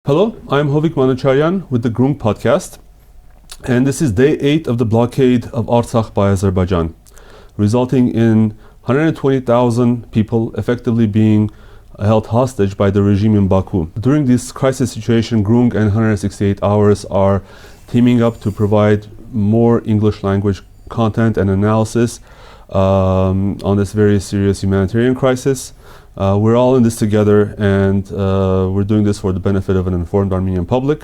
Hello, I'm Hrant with the Groong podcast, and this is day 8 of the blockade of Artsakh by Azerbaijan, resulting in 120,000 people effectively being held hostage by the regime in Baku. During this crisis situation, Groong and 168 Hours are teaming up to provide more English language content and analysis on this very serious humanitarian crisis. We're all in this together, and we're doing this for the benefit of an informed Armenian public.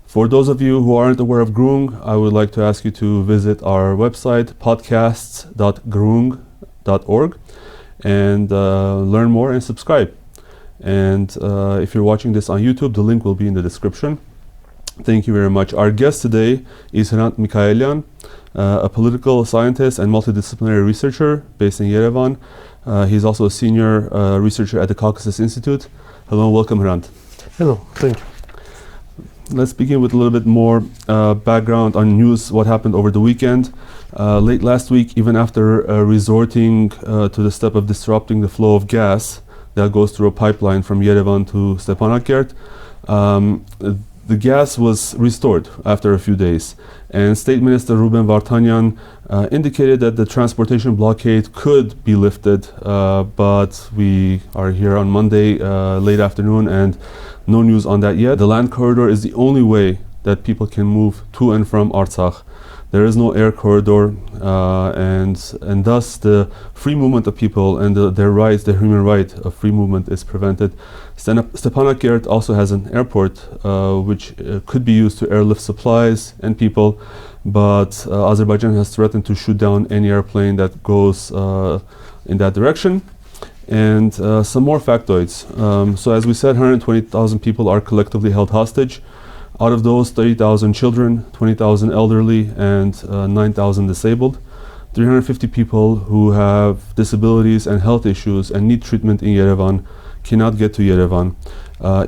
For those of you who aren't aware of Groong, I would like to ask you to visit our website, podcasts.groong.org, and learn more and subscribe. And if you're watching this on YouTube, the link will be in the description. Thank you very much. Our guest today is Hrant Mikaelian, a political scientist and multidisciplinary researcher based in Yerevan. He's also a senior researcher at the Caucasus Institute. Hello and welcome, Hrant. Hello, thank you. Let's begin with a little bit more background on news, what happened over the weekend. Late last week, even after resorting to the step of disrupting the flow of gas that goes through a pipeline from Yerevan to Stepanakert, the gas was restored after a few days, and State Minister Ruben Vardanyan indicated that the transportation blockade could be lifted, but we are here on Monday late afternoon and no news on that yet. The land corridor is the only way that people can move to and from Artsakh. There is no air corridor, and thus the free movement of people and their rights, their human right of free movement, is prevented. Stepanakert also has an airport which could be used to airlift supplies and people, but Azerbaijan has threatened to shoot down any airplane that goes in that direction. And some more factoids. So as we said, 120,000 people are collectively held hostage. Out of those, 30,000 children, 20,000 elderly, and 9,000 disabled. 350 people who have disabilities and health issues and need treatment in Yerevan cannot get to Yerevan.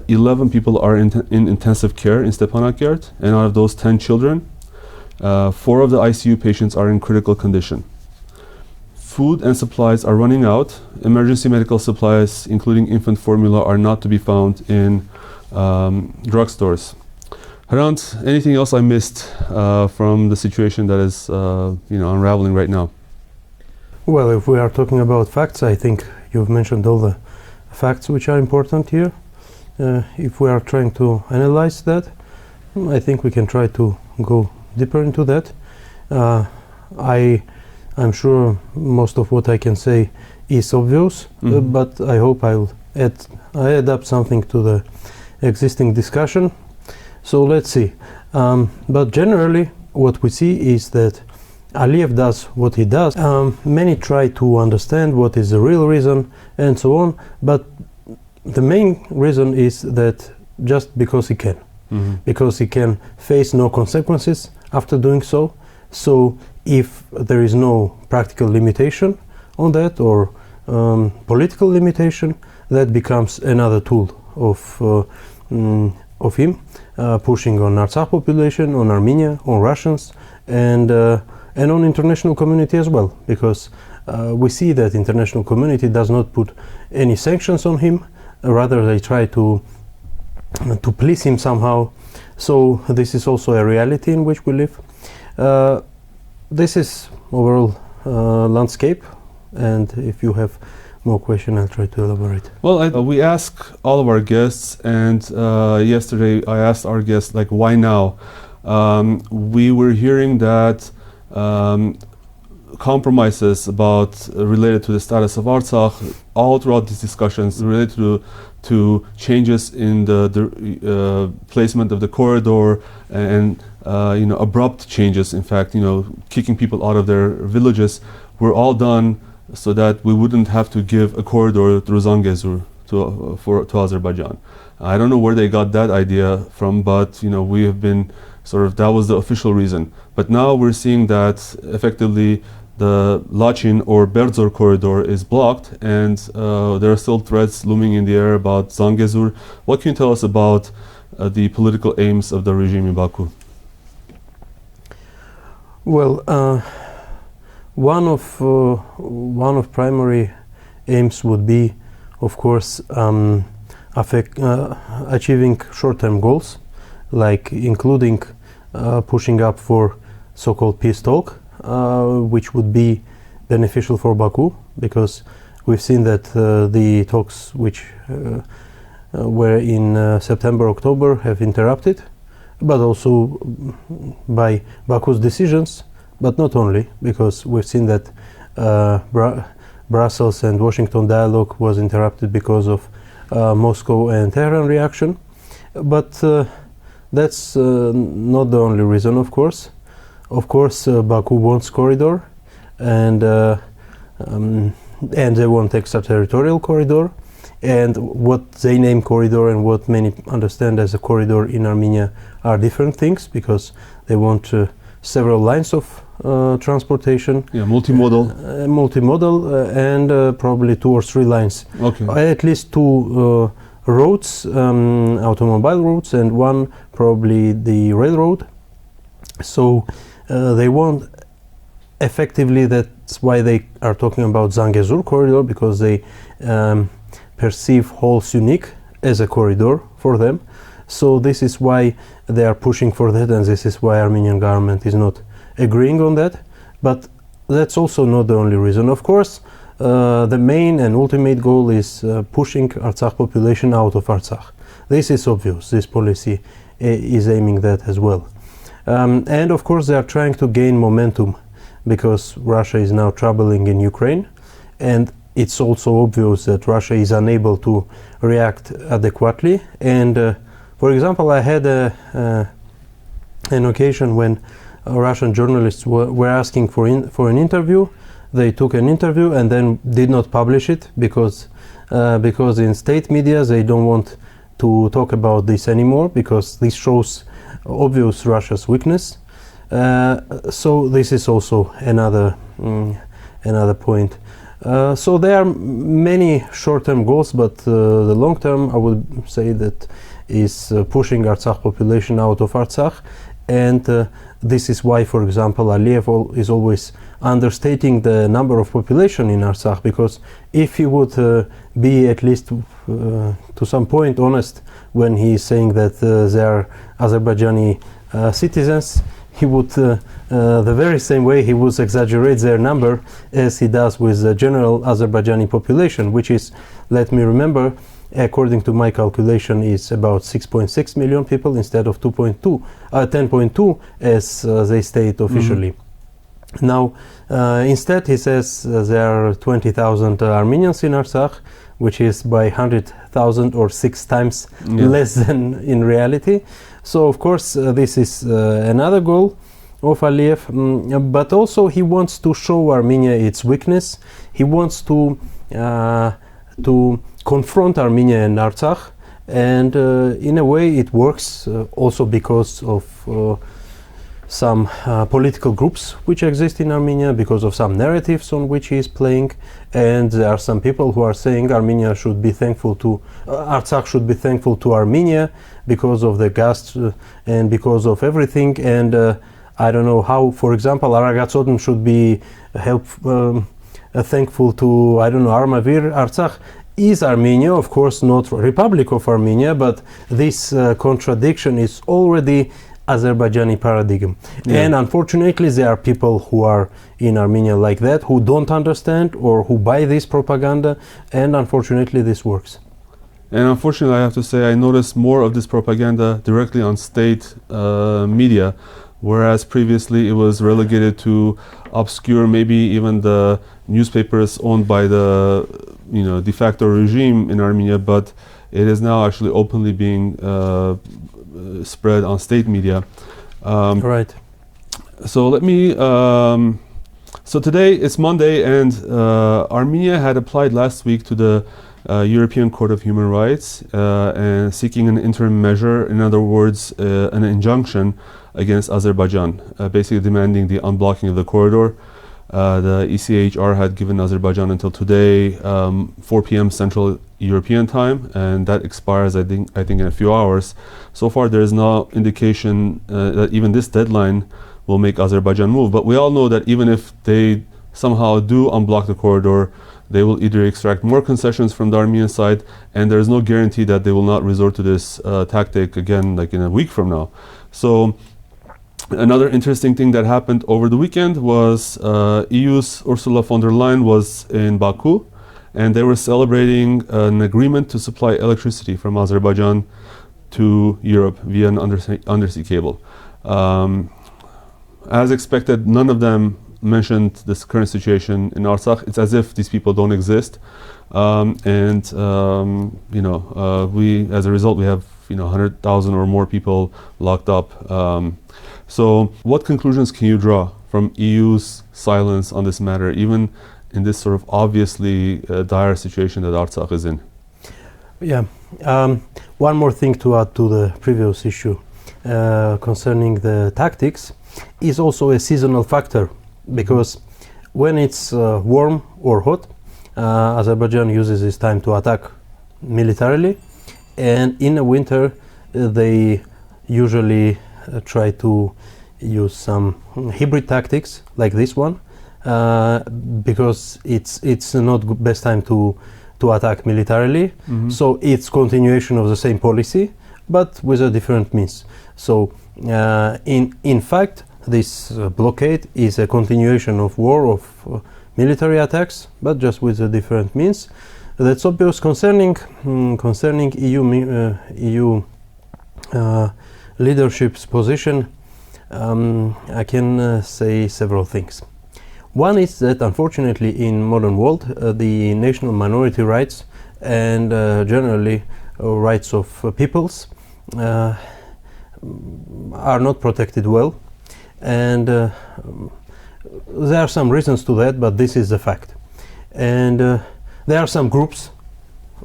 11 people are in intensive care in Stepanakert, and out of those, 10 children. 4 of the ICU patients are in critical condition. Food and supplies are running out. Emergency medical supplies, including infant formula, are not to be found in drugstores. Hrant, anything else I missed from the situation that is unraveling right now? Well, if we are talking about facts, I think you've mentioned all the facts which are important here. If we are trying to analyze that, I think we can try to go deeper into that. I'm sure most of what I can say is obvious, but I hope I'll add up something to the existing discussion. So let's see. But generally, what we see is that Aliyev does what he does. Many try to understand what is the real reason and so on, but the main reason is that just because he can. Because he can face no consequences after doing so. So if there is no practical limitation on that, or political limitation, that becomes another tool of him, pushing on Artsakh population, on Armenia, on Russians, and on international community as well, because we see that international community does not put any sanctions on him, rather they try to please him somehow. So this is also a reality in which we live. This is overall landscape, and if you have more question, I'll try to elaborate. Well, we ask all of our guests, and yesterday I asked our guests, why now? We were hearing that compromises related to the status of Artsakh all throughout these discussions related to changes in the placement of the corridor and abrupt changes, in fact, kicking people out of their villages, were all done so that we wouldn't have to give a corridor through Zangezur to Azerbaijan. I don't know where they got that idea from, but we have been that was the official reason. But now we're seeing that effectively the Lachin or Berdzor corridor is blocked, and there are still threats looming in the air about Zangezur. What can you tell us about the political aims of the regime in Baku? Well, one of primary aims would be, of course, achieving short-term goals, like including pushing up for so-called peace talk, which would be beneficial for Baku, because we've seen that the talks which were in September, October have interrupted, but also by Baku's decisions, but not only, because we've seen that Brussels and Washington dialogue was interrupted because of Moscow and Tehran reaction. But that's not the only reason, of course. Of course, Baku wants corridor, and they want extraterritorial corridor. And what they name corridor and what many understand as a corridor in Armenia are different things, because they want several lines of transportation. Yeah, multimodal. And probably 2 or 3 lines. Okay. At least 2 roads, automobile routes, and 1 probably the railroad. So they want, effectively, that's why they are talking about Zangezur corridor, because they perceive whole Sunik as a corridor for them. So this is why they are pushing for that, and this is why Armenian government is not agreeing on that. But that's also not the only reason. Of course, the main and ultimate goal is pushing Artsakh population out of Artsakh. This is obvious. This policy is aiming that as well. And of course, they are trying to gain momentum, because Russia is now troubling in Ukraine, and it's also obvious that Russia is unable to react adequately. And for example, I had an occasion when Russian journalists were asking for an interview. They took an interview and then did not publish it, because in state media they don't want to talk about this anymore, because this shows obvious Russia's weakness. So this is also another point. So there are many short-term goals, but the long-term, I would say, that is pushing Artsakh population out of Artsakh. And this is why, for example, Aliyev is always understating the number of population in Artsakh, because if he would be at least to some point honest when he is saying that they are Azerbaijani citizens, he would, the very same way, he would exaggerate their number as he does with the general Azerbaijani population, which is, let me remember, according to my calculation, is about 6.6 million people instead of 10.2 as they state officially. Now, instead, he says there are 20,000 Armenians in Artsakh, which is by 100,000 or 6 times less than in reality. So, of course, this is another goal of Aliyev, but also he wants to show Armenia its weakness. He wants to confront Armenia and Artsakh, and in a way it works also because of some political groups which exist in Armenia, because of some narratives on which he is playing, and there are some people who are saying Armenia should be thankful to Artsakh should be thankful to Armenia because of the gas and because of everything. And I don't know how, for example, Aragatsotn should be thankful to, I don't know, Armavir. Artsakh is Armenia, of course, not Republic of Armenia, but this contradiction is already Azerbaijani paradigm. And unfortunately, there are people who are in Armenia like that, who don't understand or who buy this propaganda, and unfortunately this works. And unfortunately, I have to say, I noticed more of this propaganda directly on state media, whereas previously it was relegated to obscure, maybe even the newspapers owned by the de facto regime in Armenia, but it is now actually openly being spread on state media. Right. So let me. So today it's Monday, and Armenia had applied last week to the European Court of Human Rights and seeking an interim measure, in other words, an injunction against Azerbaijan, basically demanding the unblocking of the corridor. The ECHR had given Azerbaijan until today, 4 p.m. Central European time, and that expires, I think in a few hours. So far, there is no indication that even this deadline will make Azerbaijan move. But we all know that even if they somehow do unblock the corridor, they will either extract more concessions from the Armenian side, and there is no guarantee that they will not resort to this tactic again, like in a week from now. So another interesting thing that happened over the weekend was EU's Ursula von der Leyen was in Baku, and they were celebrating an agreement to supply electricity from Azerbaijan to Europe via an undersea cable. As expected, none of them mentioned this current situation in Artsakh. It's as if these people don't exist, we, as a result, we have 100,000 or more people locked up. So, what conclusions can you draw from EU's silence on this matter, even in this sort of obviously dire situation that Artsakh is in? Yeah. One more thing to add to the previous issue concerning the tactics is also a seasonal factor, because when it's warm or hot, Azerbaijan uses this time to attack militarily, and in the winter they usually try to use some hybrid tactics like this one, because it's not best time to attack militarily. So it's continuation of the same policy, but with a different means. So in fact, this blockade is a continuation of war, of military attacks, but just with a different means. That's obvious. Concerning EU leadership's position, I can say several things. One is that unfortunately in modern world the national minority rights and generally rights of peoples are not protected well, and there are some reasons to that, but this is the fact. And there are some groups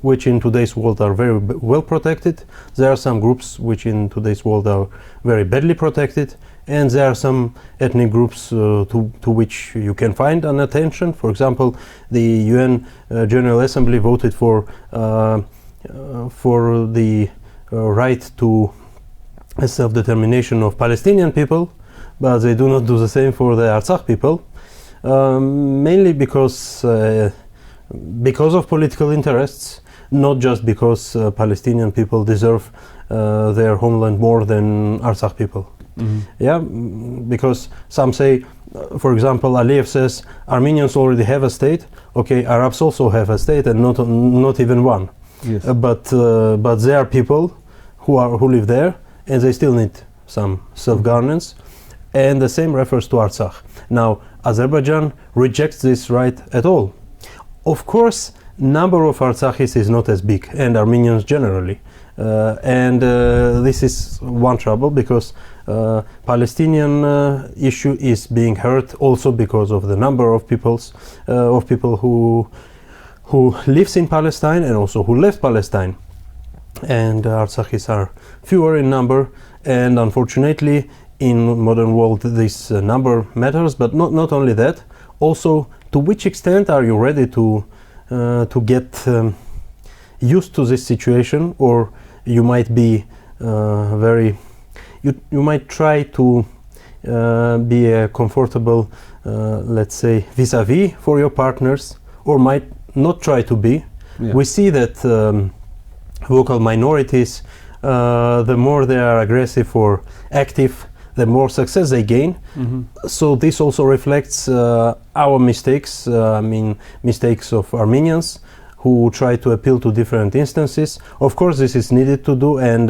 which in today's world are very well protected. There are some groups which in today's world are very badly protected, and there are some ethnic groups to which you can find an attention. For example, the UN General Assembly voted for the right to self-determination of Palestinian people, but they do not do the same for the Artsakh people, mainly because of political interests, not just because Palestinian people deserve their homeland more than Artsakh people. Yeah, because some say, for example, Aliyev says Armenians already have a state. Okay, Arabs also have a state, and not even one. Yes. But there are people who live there, and they still need some self-governance, and the same refers to Artsakh. Now, Azerbaijan rejects this right at all. Of course, number of Artsakhis is not as big, and Armenians generally, and this is one trouble, because Palestinian issue is being hurt also because of the number of people who lives in Palestine and also who left Palestine, and Artsakhis are fewer in number, and unfortunately in modern world this number matters. But not only that, also to which extent are you ready to get used to this situation, or you might be you might try to be a comfortable, let's say, vis-a-vis for your partners, or might not try to be. Yeah. We see that vocal minorities, the more they are aggressive or active, the more success they gain. So this also reflects our mistakes, mistakes of Armenians who try to appeal to different instances. Of course, this is needed to do, and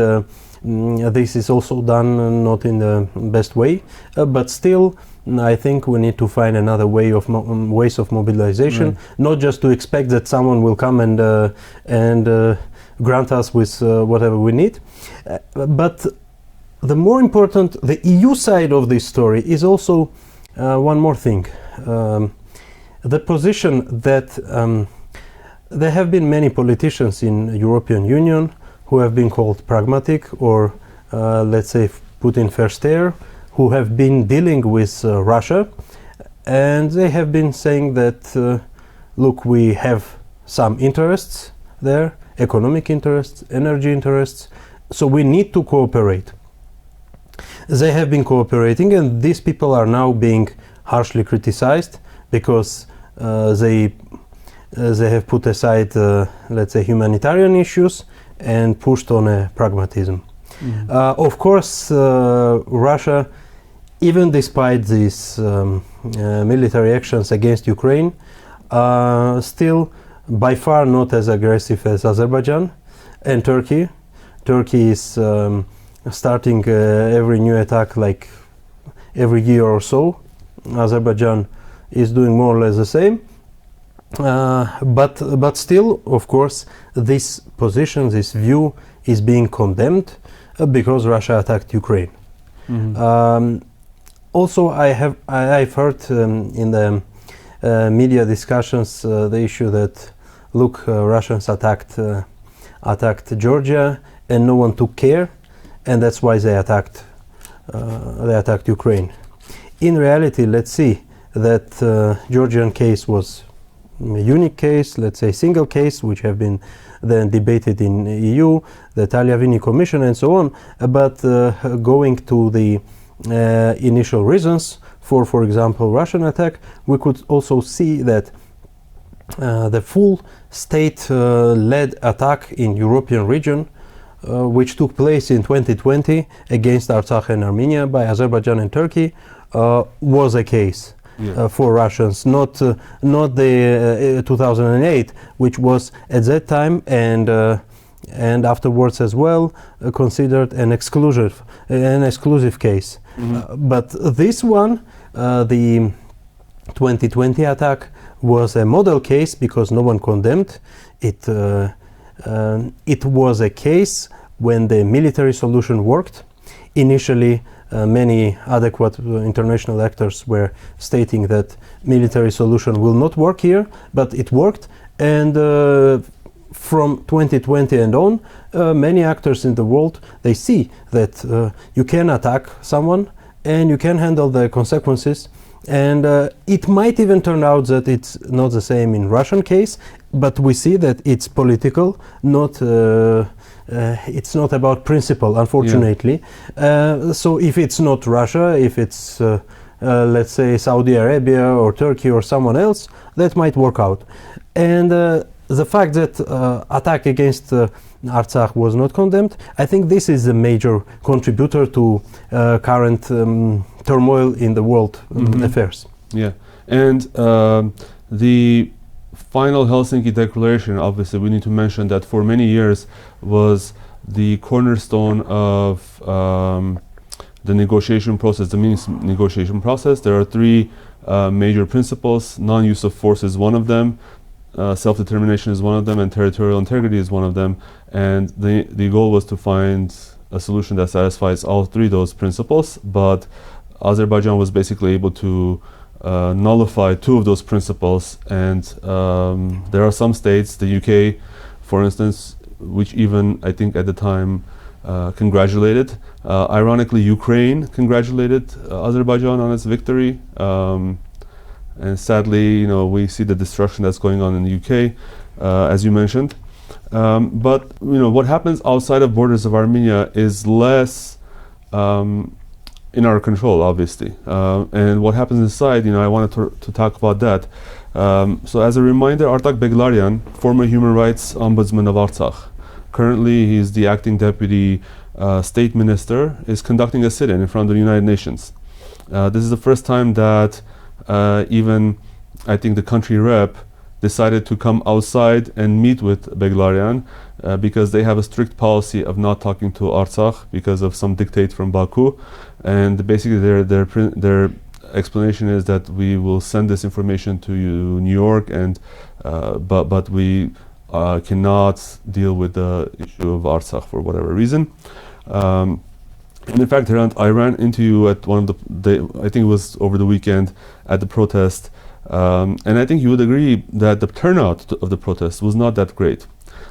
this is also done not in the best way, but still I think we need to find another way of ways of mobilization, not just to expect that someone will come and grant us with whatever we need, but the more important, the EU side of this story is also one more thing, the position that there have been many politicians in European Union who have been called pragmatic, or let's say put in first air, who have been dealing with Russia, and they have been saying that look, we have some interests there, economic interests, energy interests, so we need to cooperate. They have been cooperating, and these people are now being harshly criticized because they they have put aside, let's say, humanitarian issues and pushed on a pragmatism. Of course, Russia, even despite these military actions against Ukraine, still by far not as aggressive as Azerbaijan and Turkey. Turkey is starting every new attack like every year or so. Azerbaijan is doing more or less the same. But still, of course, this position, this view is being condemned because Russia attacked Ukraine. Also, I've heard in the media discussions the issue that look, Russians attacked Georgia and no one took care, and that's why they attacked Ukraine. In reality, let's see that Georgian case was a unique case, let's say single case, which have been then debated in EU, the Tagliavini Commission and so on. But going to the initial reasons for example, Russian attack, we could also see that the full state-led attack in European region, which took place in 2020 against Artsakh and Armenia by Azerbaijan and Turkey, was a case. For Russians, not the 2008, which was at that time and afterwards as well considered an exclusive case. But this one, the 2020 attack, was a model case because no one condemned it. It was a case when the military solution worked. Initially, many adequate international actors were stating that military solution will not work here, but it worked. And from 2020 and on, many actors in the world, they see that you can attack someone and you can handle the consequences. And it might even turn out that it's not the same in Russian case, but we see that it's political, not it's not about principle, unfortunately. So if it's not Russia, if it's let's say Saudi Arabia or Turkey or someone else, that might work out. And the fact that attack against Artsakh was not condemned, I think this is a major contributor to current turmoil in the world affairs. Yeah, and the final Helsinki Declaration, obviously we need to mention that for many years was the cornerstone of the negotiation process, the Minsk negotiation process. There are three major principles. Non-use of force is one of them, self-determination is one of them, and territorial integrity is one of them. And the goal was to find a solution that satisfies all three of those principles, but Azerbaijan was basically able to nullify two of those principles. And there are some states, the UK for instance, which even I think at the time congratulated. Ironically, Ukraine congratulated Azerbaijan on its victory. And sadly, you know, we see the destruction that's going on in the UK, as you mentioned. But you know, what happens outside of borders of Armenia is less in our control, obviously. And what happens inside, you know, I wanted to talk about that. So as a reminder, Hrant Mikaelian, former human rights ombudsman of Artsakh, currently he's the acting deputy state minister, is conducting a sit-in in front of the United Nations. This is the first time that even I think the country rep decided to come outside and meet with Mikaelian because they have a strict policy of not talking to Artsakh because of some dictate from Baku. And basically their explanation is that we will send this information to New York, and but we cannot deal with the issue of Artsakh for whatever reason. And in fact, Hrant, I ran into you at one of I think it was over the weekend at the protest, and I think you would agree that the turnout of the protest was not that great.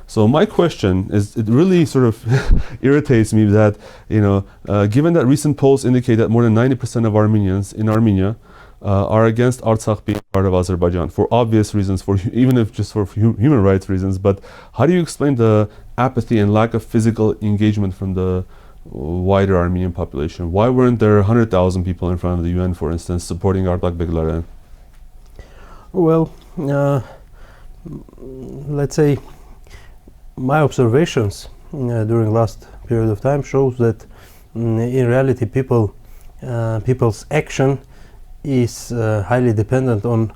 So my question is, it really sort of irritates me that, you know, given that recent polls indicate that more than 90% of Armenians in Armenia are against Artsakh being part of Azerbaijan for obvious reasons, even if just for human rights reasons, but how do you explain the apathy and lack of physical engagement from the wider Armenian population? Why weren't there 100,000 people in front of the UN, for instance, supporting Hrant Mikaelian? Well, let's say, my observations during last period of time shows that in reality people's action is highly dependent on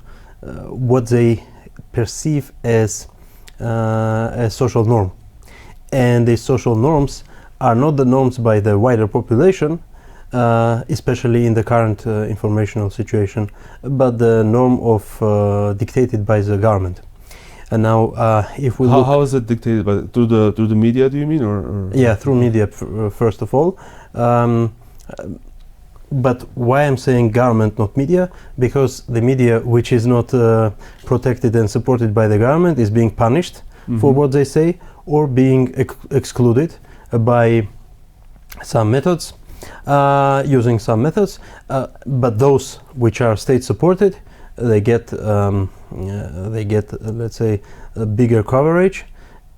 what they perceive as a social norm, and these social norms are not the norms by the wider population, especially in the current informational situation, but the norm of dictated by the government. And now, if we look, how is it dictated by through the media? Do you mean, or? Yeah, through media first of all. But why I'm saying government, not media? Because the media, which is not protected and supported by the government, is being punished for what they say, or being excluded by some methods, using some methods. But those which are state supported, they get let's say a bigger coverage,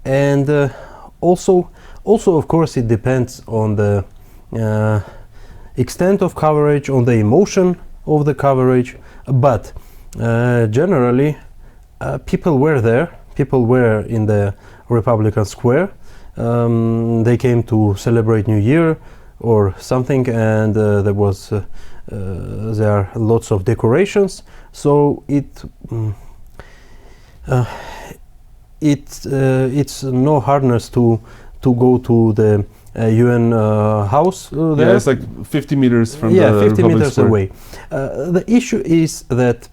and also of course it depends on the extent of coverage, on the emotion of the coverage, but generally people were there, people were in the Republican Square, they came to celebrate New Year or something, and there are lots of decorations, so it's no hardness to go to the UN house there. Yeah, it's like 50 meters from the 50 Republic meters Square. away. The issue is that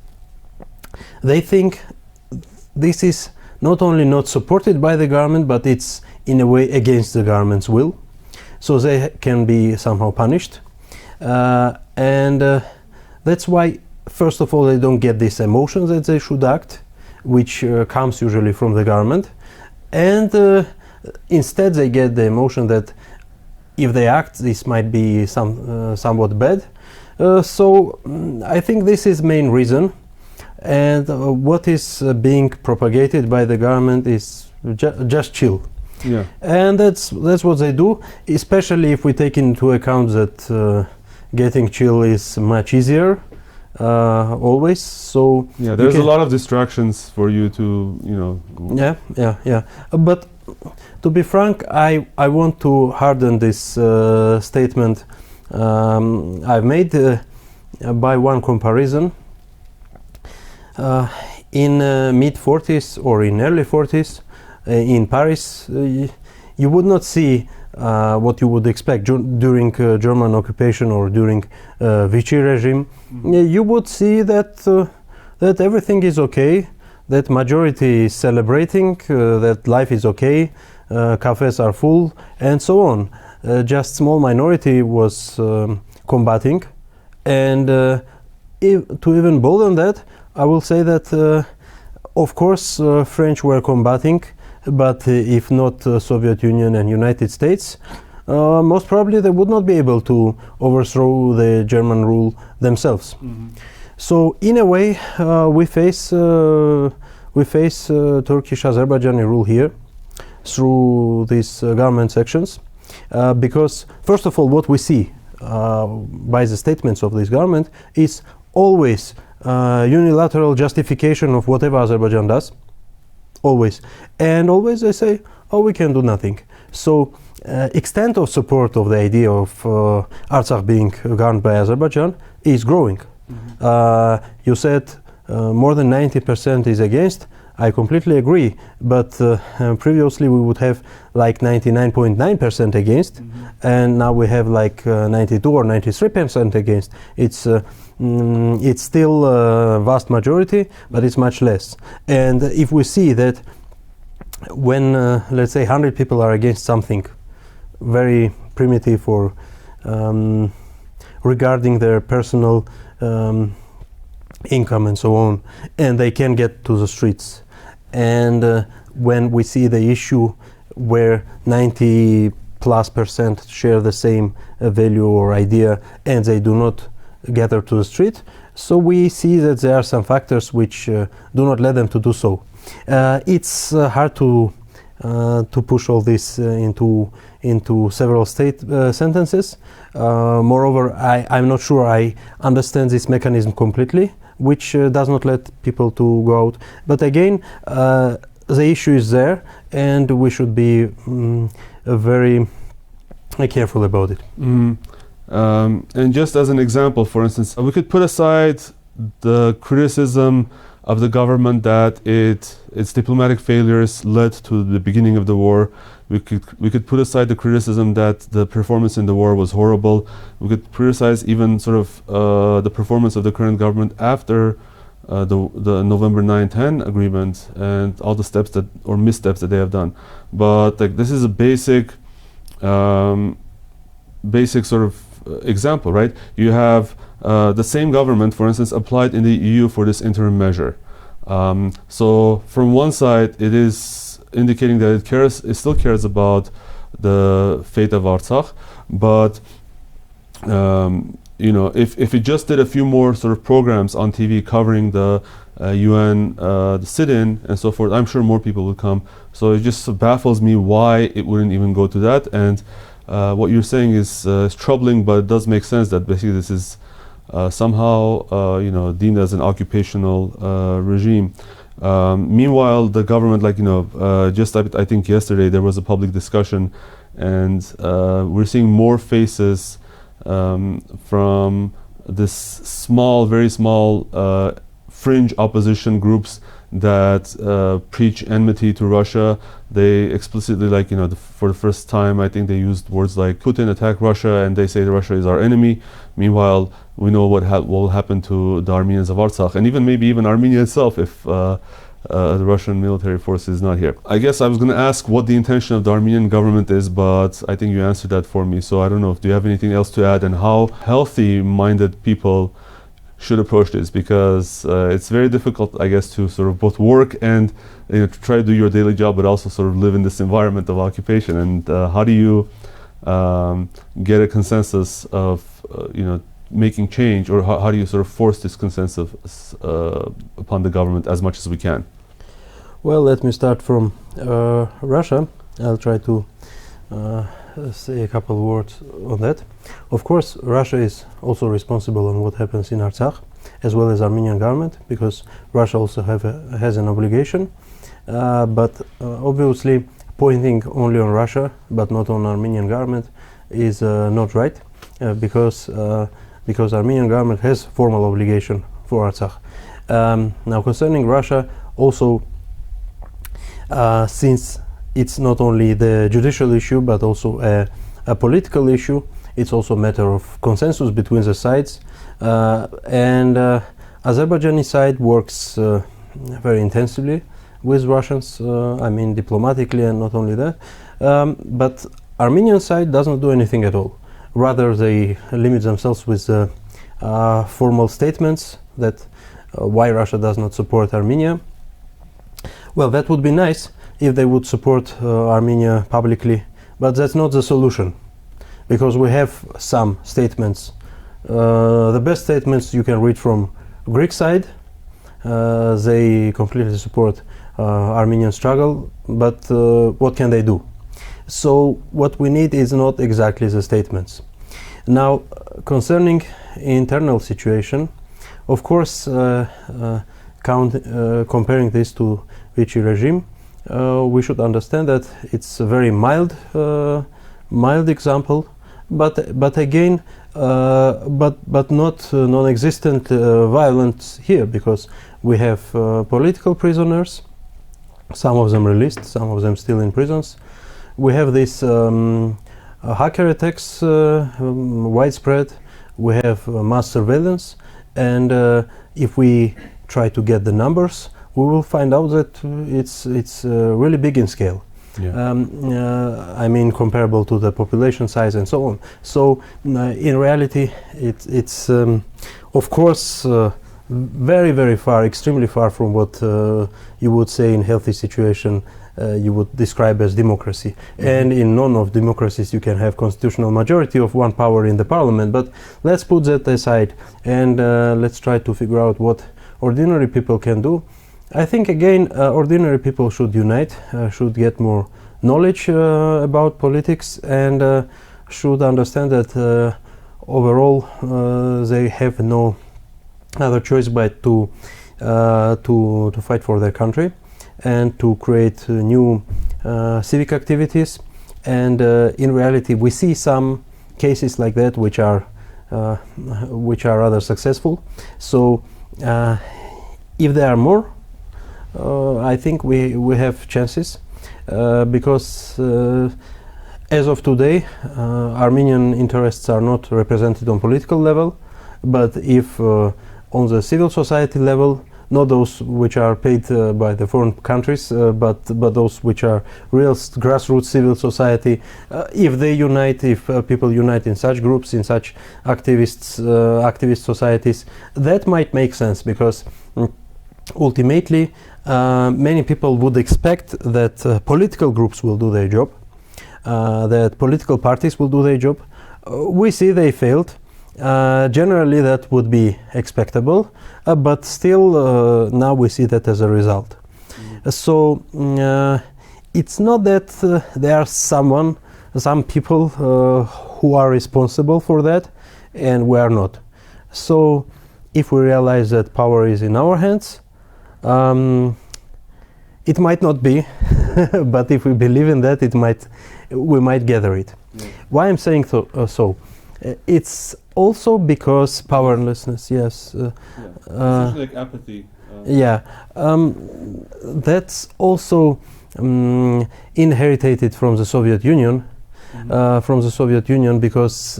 they think this is not only not supported by the government, but it's in a way against the government's will, so they can be somehow punished, and that's why first of all they don't get these emotions that they should act, which comes usually from the government, and instead they get the emotion that if they act this might be somewhat bad. So I think this is main reason, and what is being propagated by the government is just chill. Yeah, and that's what they do, especially if we take into account that getting chill is much easier always. So yeah, there's a lot of distractions for you to, you know. Yeah. But to be frank, I want to harden this statement I've made by one comparison. In mid 40s or in early 40s in Paris, you would not see what you would expect during German occupation or during Vichy regime. You would see that everything is okay, that majority is celebrating, that life is okay, cafes are full, and so on. Just small minority was combating, and to even bolden that, I will say that of course French were combating, but if not Soviet Union and United States, most probably they would not be able to overthrow the German rule themselves. So in a way we face Turkish Azerbaijani rule here through these government sections, because first of all what we see by the statements of this government is always unilateral justification of whatever Azerbaijan does, always, and always they say, oh, we can do nothing. So extent of support of the idea of Artsakh being governed by Azerbaijan is growing. You said more than 90% is against. I completely agree, but previously we would have like 99.9% against, and now we have like 92 or 93% against. It's still a vast majority, but it's much less. And if we see that when let's say 100 people are against something very primitive or regarding their personal income and so on, and they can get to the streets, and when we see the issue where 90+% share the same value or idea and they do not gather to the street, so we see that there are some factors which do not let them to do so. It's hard to push all this into several state sentences. Moreover, I'm not sure I understand this mechanism completely, which does not let people to go out. But again, the issue is there, and we should be very careful about it. And just as an example, for instance, we could put aside the criticism of the government that its diplomatic failures led to the beginning of the war. We could put aside the criticism that the performance in the war was horrible. We could criticize even sort of the performance of the current government after the November 9-10 agreement and all the steps that or missteps that they have done. But like this is a basic sort of example, right? You have the same government, for instance, applied in the EU for this interim measure. So from one side, it is indicating that it still cares about the fate of Artsakh, but you know, if it just did a few more sort of programs on TV covering the UN, the sit-in and so forth, I'm sure more people would come. So it just baffles me why it wouldn't even go to that. And what you're saying is troubling, but it does make sense that basically this is somehow you know, deemed as an occupational regime. Meanwhile, the government, like, you know, just I think yesterday there was a public discussion, and we're seeing more faces from this small, very small fringe opposition groups that preach enmity to Russia. They explicitly, like, you know, for the first time, I think they used words like Putin attacked Russia, and they say that Russia is our enemy. Meanwhile, we know what will happen to the Armenians of Artsakh, and maybe even Armenia itself if the Russian military force is not here. I guess I was going to ask what the intention of the Armenian government is, but I think you answered that for me. So I don't know, do you have anything else to add, and how healthy-minded people should approach this? Because it's very difficult, I guess, to sort of both work and, you know, to try to do your daily job, but also sort of live in this environment of occupation. And how do you get a consensus of, you know, making change, or how do you sort of force this consensus upon the government as much as we can? Well, let me start from Russia. I'll try to say a couple of words on that. Of course, Russia is also responsible on what happens in Artsakh, as well as Armenian government, because Russia also has an obligation. But obviously, pointing only on Russia, but not on Armenian government, is not right, because Armenian government has formal obligation for Artsakh. Now, concerning Russia, also, since it's not only the judicial issue, but also a political issue, it's also a matter of consensus between the sides. And Azerbaijani side works very intensively with Russians, I mean diplomatically, and not only that. But Armenian side doesn't do anything at all. Rather, they limit themselves with formal statements that why Russia does not support Armenia. Well, that would be nice if they would support Armenia publicly, but that's not the solution, because we have some statements. The best statements you can read from Greek side. They completely support Armenian struggle, but what can they do? So what we need is not exactly the statements. Now, concerning internal situation, of course, comparing this to Vichy regime, we should understand that it's a very mild example, but again, but not non-existent violence here, because we have political prisoners, some of them released, some of them still in prisons. We have these hacker attacks widespread. We have mass surveillance, and if we try to get the numbers, we will find out that it's really big in scale. Yeah. I mean, comparable to the population size and so on. So in reality, it's of course very, very far, extremely far from what you would say in healthy situation you would describe as democracy. Mm-hmm. And in none of democracies you can have constitutional majority of one power in the parliament. But let's put that aside, and let's try to figure out what ordinary people can do. I think again, ordinary people should unite, should get more knowledge about politics, and should understand that overall they have no other choice but to fight for their country and to create new civic activities. And in reality, we see some cases like that which are rather successful. So if there are more, I think we have chances, because as of today, Armenian interests are not represented on political level, but if on the civil society level, not those which are paid by the foreign countries, but those which are real grassroots civil society, if they unite, if people unite in such groups, in such activist societies, that might make sense, because ultimately many people would expect that political groups will do their job, that political parties will do their job. We see they failed. Generally that would be expectable, but still now we see that as a result. So it's not that there are some people who are responsible for that and we are not. So if we realize that power is in our hands, it might not be, but if we believe in that, we might gather it. Why I'm saying so? It's also because powerlessness, yes. Essentially like apathy. That's also inherited from the Soviet Union, because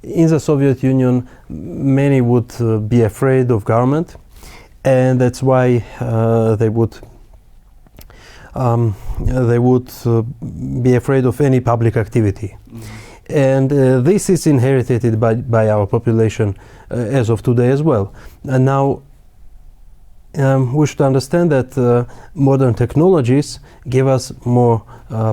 in the Soviet Union many would be afraid of government, and that's why they would be afraid of any public activity. And this is inherited by our population as of today as well. And now we should understand that modern technologies give us more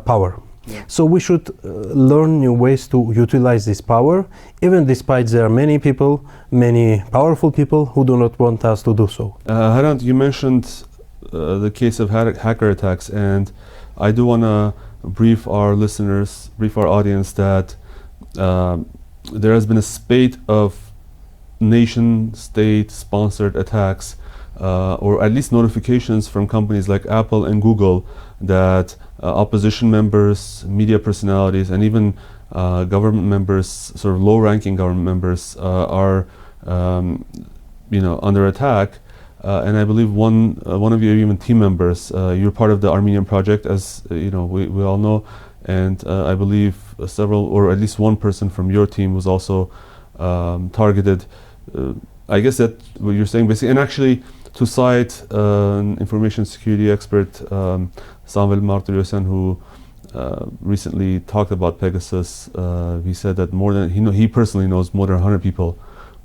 power. So we should learn new ways to utilize this power, even despite there are many people, many powerful people who do not want us to do so. Hrant, you mentioned the case of hacker attacks, and I do want to brief our audience that there has been a spate of nation-state sponsored attacks, or at least notifications from companies like Apple and Google that opposition members, media personalities, and even government members, sort of low-ranking government members, are under attack. And I believe one of your even team members, you're part of the Armenian project, as we all know, and I believe several, or at least one person from your team was also targeted. I guess that what you're saying basically, and actually to cite an information security expert, Samvel Martirosyan, who recently talked about Pegasus, he said that he personally knows more than 100 people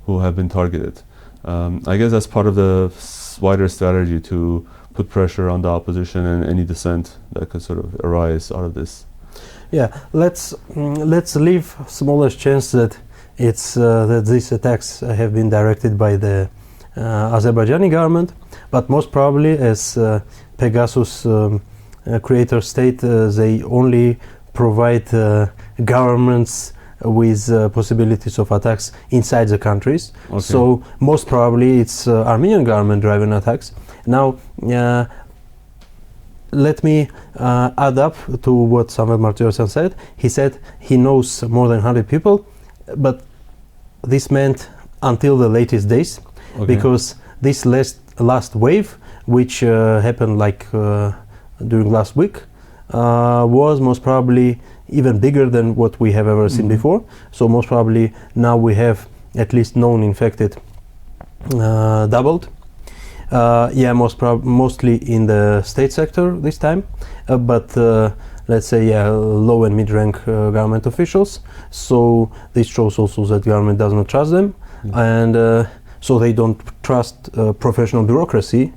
who have been targeted. I guess that's part of the wider strategy to put pressure on the opposition and any dissent that could sort of arise out of this. Yeah, let's leave smallest chance that that these attacks have been directed by the Azerbaijani government, but most probably, as Pegasus creator state, they only provide governments with possibilities of attacks inside the countries. Okay. So most probably it's Armenian government driving attacks. Now let me add up to what Samvel Martirosyan said. He said he knows more than 100 people, but this meant until the latest days. Okay. Because this last wave, which happened during last week, was most probably even bigger than what we have ever seen before. So most probably now we have at least known infected doubled. Mostly in the state sector this time, but let's say low and mid-rank government officials. So this shows also that government does not trust them, and so they don't trust professional bureaucracy.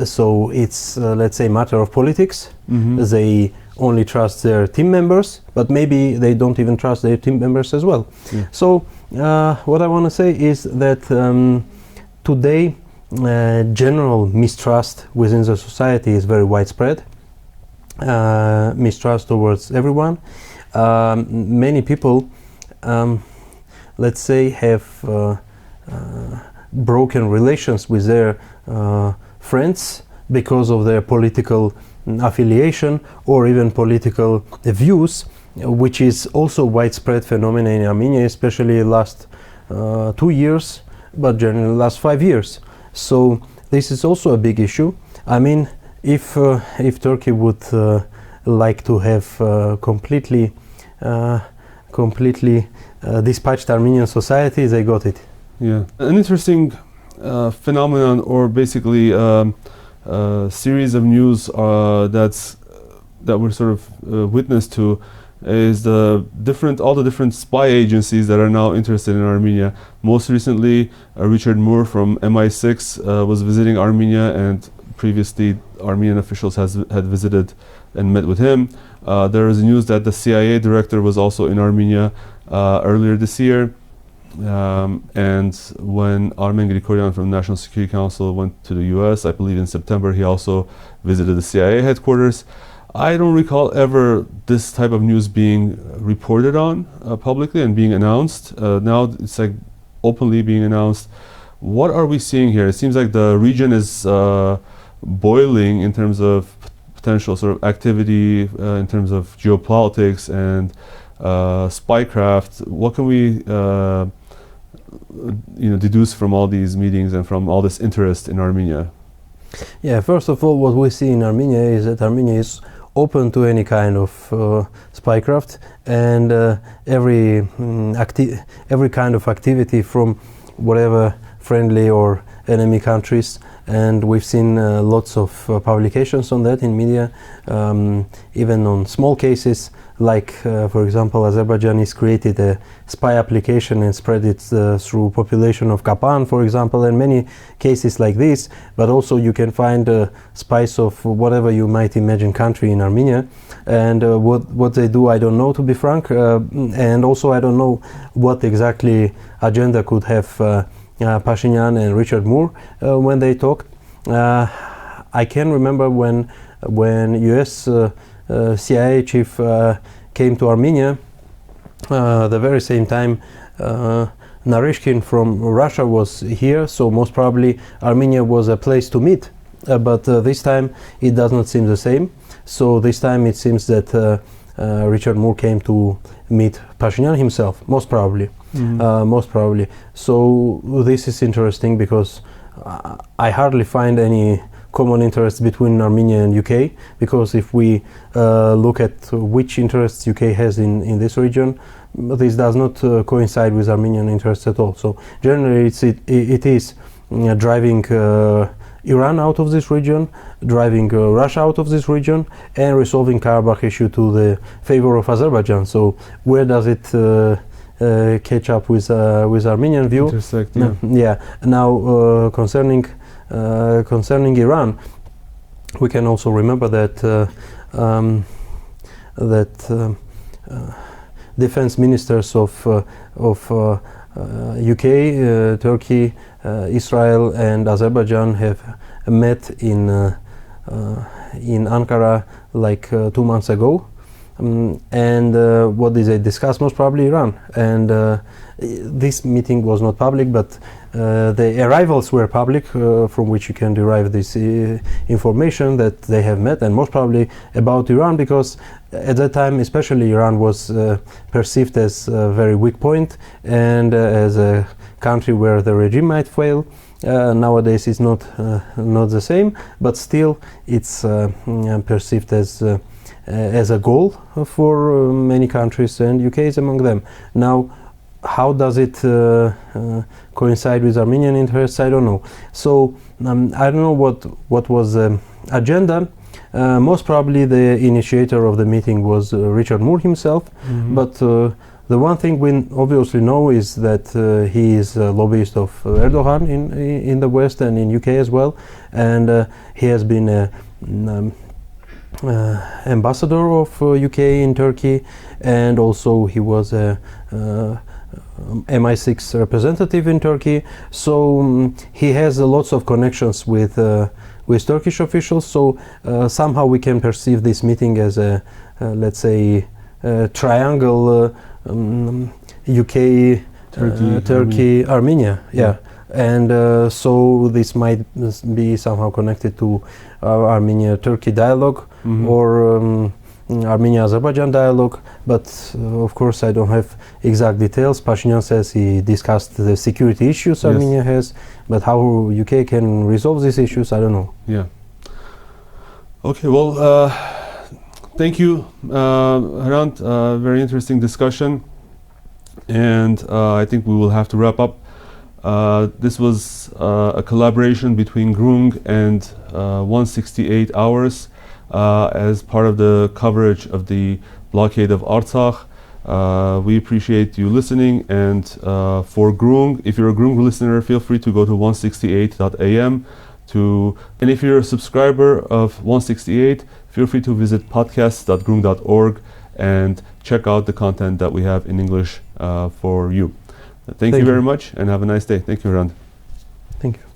So it's let's say matter of politics. They only trust their team members, but maybe they don't even trust their team members as well. So what I want to say is that today general mistrust within the society is very widespread. Mistrust towards everyone. Many people, let's say, have broken relations with their friends because of their political affiliation or even political views, which is also widespread phenomenon in Armenia, especially last 2 years, but generally last 5 years. So this is also a big issue. I mean, if Turkey would like to have completely dispatched Armenian society, they got it. Yeah, an interesting phenomenon, or basically series of news that we're sort of witness to, is all the different spy agencies that are now interested in Armenia. Most recently, Richard Moore from MI6 was visiting Armenia, and previously Armenian officials had visited and met with him. There is news that the CIA director was also in Armenia earlier this year. And when Hrant Mikaelian from the National Security Council went to the US, I believe in September, he also visited the CIA headquarters. I don't recall ever this type of news being reported on publicly and being announced. Now it's like openly being announced. What are we seeing here? It seems like the region is boiling in terms of potential sort of activity, in terms of geopolitics and spycraft. What can we deduce from all these meetings and from all this interest in Armenia? Yeah, first of all, what we see in Armenia is that Armenia is open to any kind of spycraft, and every kind of activity from whatever friendly or enemy countries, and we've seen lots of publications on that in media, even on small cases, like for example, Azerbaijan has created a spy application and spread it through population of Kapan, for example, and many cases like this. But also you can find spies of whatever you might imagine country in Armenia, and what they do, I don't know, to be frank, and also I don't know what exactly agenda could have Pashinyan and Richard Moore when they talked. I can remember when US CIA chief came to Armenia, the very same time Narishkin from Russia was here, so most probably Armenia was a place to meet, but this time it does not seem the same. So this time it seems that Richard Moore came to meet Pashinyan himself, most probably. Most probably. So this is interesting because I hardly find any common interest between Armenia and UK, because if we look at which interests UK has in this region, this does not coincide with Armenian interests at all. So generally it is driving Iran out of this region, driving Russia out of this region, and resolving Karabakh issue to the favor of Azerbaijan. So where does it catch up with Armenian view? Intersect, yeah. Yeah. Now concerning Iran, we can also remember that defense ministers of UK, Turkey, Israel, and Azerbaijan have met in Ankara like 2 months ago. And what did they discuss? Most probably Iran. And this meeting was not public, but the arrivals were public, from which you can derive this information that they have met, and most probably about Iran, because at that time especially Iran was perceived as a very weak point and as a country where the regime might fail. Nowadays it's not the same, but still it's perceived as a goal for many countries, and UK is among them. Now, how does it coincide with Armenian interests? I don't know. So I don't know what was the agenda. Most probably the initiator of the meeting was Richard Moore himself, but the one thing we obviously know is that he is a lobbyist of Erdogan in the West and in UK as well, and he has been ambassador of UK in Turkey, and also he was a MI6 representative in Turkey. So he has lots of connections with Turkish officials. So somehow we can perceive this meeting as a let's say triangle, UK, Turkey, Armenia. Yeah. and so this might be somehow connected to Armenia-Turkey dialogue or Armenia-Azerbaijan dialogue, but of course I don't have exact details. Pashinyan says he discussed the security issues Armenia has, but how UK can resolve these issues, I don't know. Yeah. Okay, well, thank you, Hrant. Very interesting discussion, and I think we will have to wrap up. This was a collaboration between Groong and 168 Hours as part of the coverage of the blockade of Artsakh. We appreciate you listening, and for Groong, if you're a Groong listener, feel free to go to 168.am and if you're a subscriber of 168, feel free to visit podcasts.groong.org and check out the content that we have in English for you. Thank you very much, and have a nice day. Thank you, Hrant. Thank you.